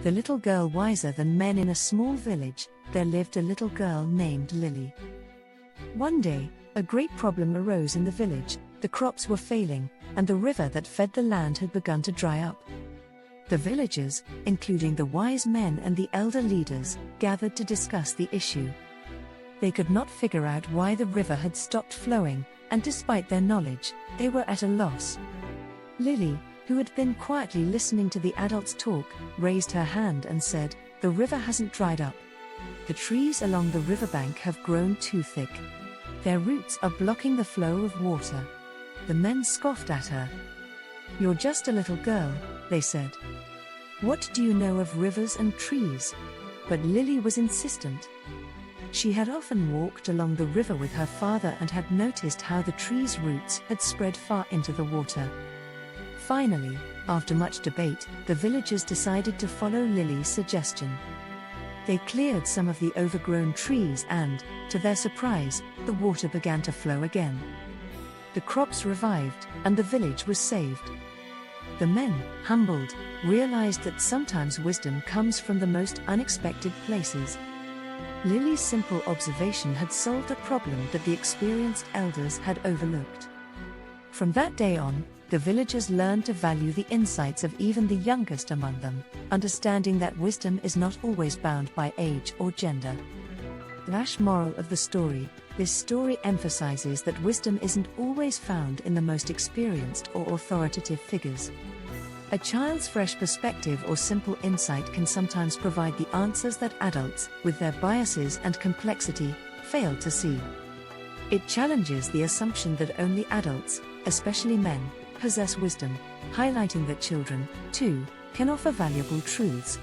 The little girl wiser than men. In a small village, there lived a little girl named Lily. One day, a great problem arose in the village. The crops were failing, and the river that fed the land had begun to dry up. The villagers, including the wise men and the elder leaders, gathered to discuss the issue. They could not figure out why the river had stopped flowing, and despite their knowledge, they were at a loss. Lily, who had been quietly listening to the adults talk, raised her hand and said, "The river hasn't dried up. The trees along the riverbank have grown too thick. Their roots are blocking the flow of water." The men scoffed at her. "You're just a little girl," they said. "What do you know of rivers and trees?" But Lily was insistent. She had often walked along the river with her father and had noticed how the trees' roots had spread far into the water. Finally, after much debate, the villagers decided to follow Lily's suggestion. They cleared some of the overgrown trees and, to their surprise, the water began to flow again. The crops revived, and the village was saved. The men, humbled, realized that sometimes wisdom comes from the most unexpected places. Lily's simple observation had solved a problem that the experienced elders had overlooked. From that day on, the villagers learned to value the insights of even the youngest among them, understanding that wisdom is not always bound by age or gender. Moral of the story: this story emphasizes that wisdom isn't always found in the most experienced or authoritative figures. A child's fresh perspective or simple insight can sometimes provide the answers that adults, with their biases and complexity, fail to see. It challenges the assumption that only adults, especially men, possess wisdom, highlighting that children, too, can offer valuable truths,